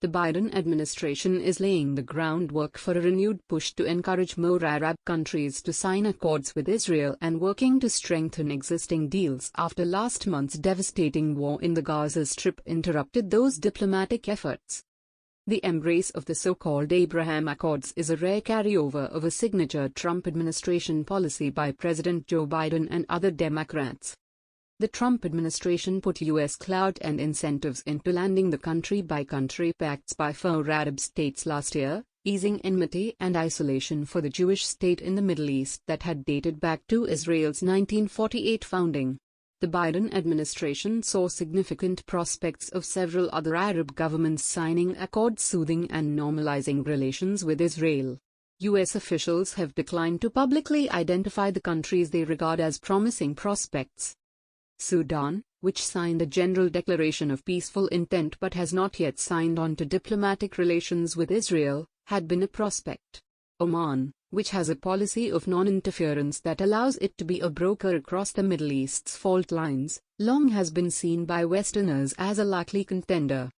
The Biden administration is laying the groundwork for a renewed push to encourage more Arab countries to sign accords with Israel and working to strengthen existing deals after last month's devastating war in the Gaza Strip interrupted those diplomatic efforts. The embrace of the so-called Abraham Accords is a rare carryover of a signature Trump administration policy by President Joe Biden and other Democrats. The Trump administration put U.S. clout and incentives into landing the country-by-country pacts by 4 Arab states last year, easing enmity and isolation for the Jewish state in the Middle East that had dated back to Israel's 1948 founding. The Biden administration saw significant prospects of several other Arab governments signing accords soothing and normalizing relations with Israel. U.S. officials have declined to publicly identify the countries they regard as promising prospects. Sudan, which signed a general declaration of peaceful intent but has not yet signed on to diplomatic relations with Israel, had been a prospect. Oman, which has a policy of non-interference that allows it to be a broker across the Middle East's fault lines, long has been seen by Westerners as a likely contender.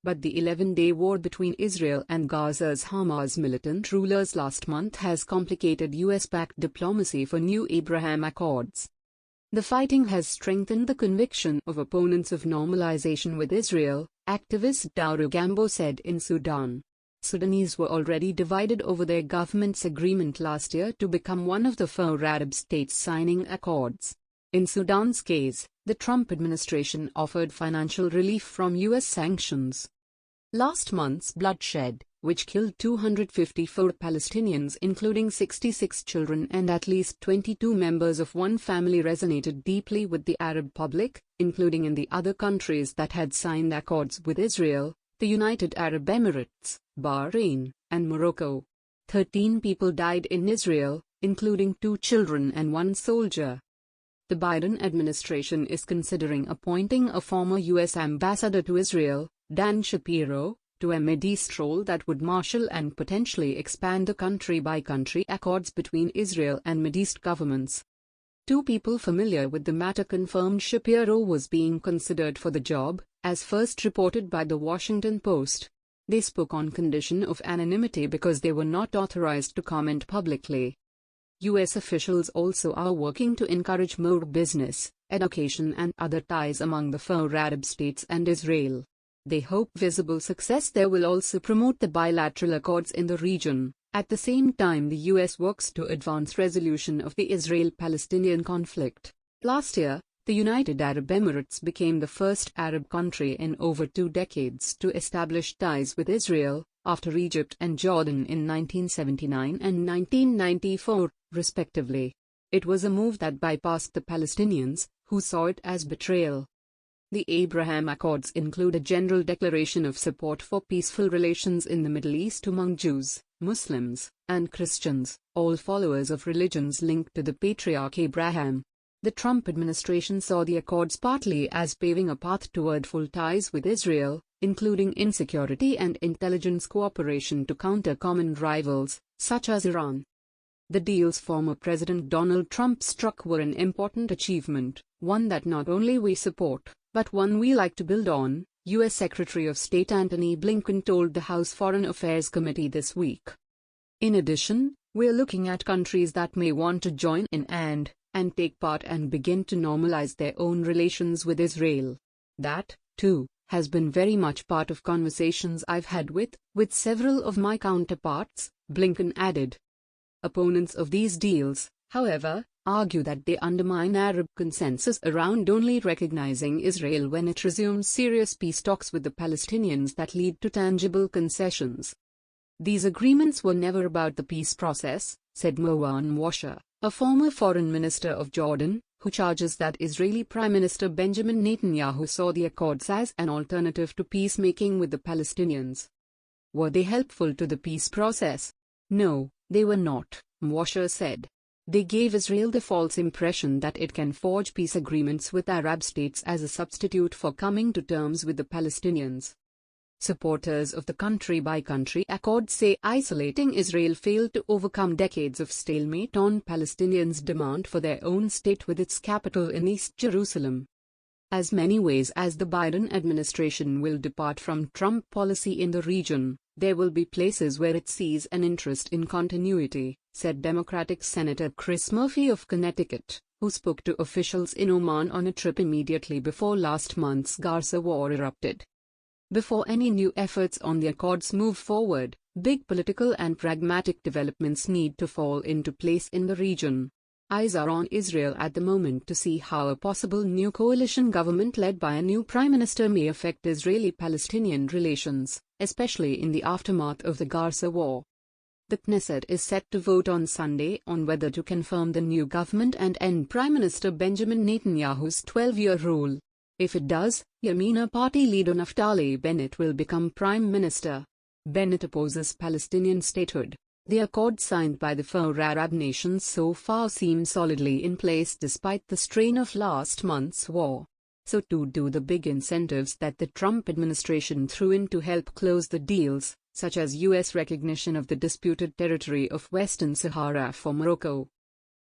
But the 11-day war between Israel and Gaza's Hamas militant rulers last month has complicated US-backed diplomacy for new Abraham Accords. The fighting has strengthened the conviction of opponents of normalization with Israel, activist Dauro Gambo said in Sudan. Sudanese were already divided over their government's agreement last year to become one of the 4 Arab states signing accords. In Sudan's case, the Trump administration offered financial relief from U.S. sanctions. Last month's bloodshed, which killed 254 Palestinians including 66 children and at least 22 members of one family, resonated deeply with the Arab public, including in the other countries that had signed accords with Israel, the United Arab Emirates, Bahrain, and Morocco. 13 people died in Israel, including 2 children and 1 soldier. The Biden administration is considering appointing a former U.S. ambassador to Israel, Dan Shapiro, to a Mideast role that would marshal and potentially expand the country-by-country accords between Israel and Mideast governments. 2 people familiar with the matter confirmed Shapiro was being considered for the job, as first reported by The Washington Post. They spoke on condition of anonymity because they were not authorized to comment publicly. U.S. officials also are working to encourage more business, education and other ties among the 4 Arab states and Israel. They hope visible success there will also promote the bilateral accords in the region. At the same time, the U.S. works to advance resolution of the Israel-Palestinian conflict. Last year, the United Arab Emirates became the first Arab country in over 2 decades to establish ties with Israel, after Egypt and Jordan in 1979 and 1994, respectively. It was a move that bypassed the Palestinians, who saw it as betrayal. The Abraham Accords include a general declaration of support for peaceful relations in the Middle East among Jews, Muslims, and Christians, all followers of religions linked to the patriarch Abraham. The Trump administration saw the accords partly as paving a path toward full ties with Israel, including in security and intelligence cooperation to counter common rivals, such as Iran. The deals former President Donald Trump struck were an important achievement, one that not only we support, but one we like to build on, U.S. Secretary of State Antony Blinken told the House Foreign Affairs Committee this week. In addition, we're looking at countries that may want to join in and take part and begin to normalize their own relations with Israel. That, too, has been very much part of conversations I've had with several of my counterparts, Blinken added. Opponents of these deals, however, argue that they undermine Arab consensus around only recognizing Israel when it resumes serious peace talks with the Palestinians that lead to tangible concessions. These agreements were never about the peace process, said Mohan Washer, a former foreign minister of Jordan, who charges that Israeli Prime Minister Benjamin Netanyahu saw the accords as an alternative to peacemaking with the Palestinians. Were they helpful to the peace process? No, they were not, Washer said. They gave Israel the false impression that it can forge peace agreements with Arab states as a substitute for coming to terms with the Palestinians. Supporters of the country-by-country accord say isolating Israel failed to overcome decades of stalemate on Palestinians' demand for their own state with its capital in East Jerusalem. As many ways as the Biden administration will depart from Trump policy in the region, there will be places where it sees an interest in continuity, said Democratic Senator Chris Murphy of Connecticut, who spoke to officials in Oman on a trip immediately before last month's Gaza war erupted. Before any new efforts on the accords move forward, big political and pragmatic developments need to fall into place in the region. Eyes are on Israel at the moment to see how a possible new coalition government led by a new prime minister may affect Israeli-Palestinian relations, especially in the aftermath of the Gaza war. The Knesset is set to vote on Sunday on whether to confirm the new government and end Prime Minister Benjamin Netanyahu's 12-year rule. If it does, Yamina Party leader Naftali Bennett will become prime minister. Bennett opposes Palestinian statehood. The accord signed by the four Arab nations so far seems solidly in place despite the strain of last month's war. So too do the big incentives that the Trump administration threw in to help close the deals, such as U.S. recognition of the disputed territory of Western Sahara for Morocco.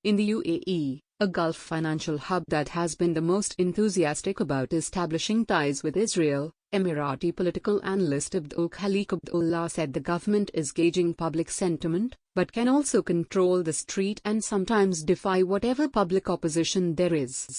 In the UAE, a Gulf financial hub that has been the most enthusiastic about establishing ties with Israel, Emirati political analyst Abdul Khalik Abdullah said the government is gauging public sentiment, but can also control the street and sometimes defy whatever public opposition there is.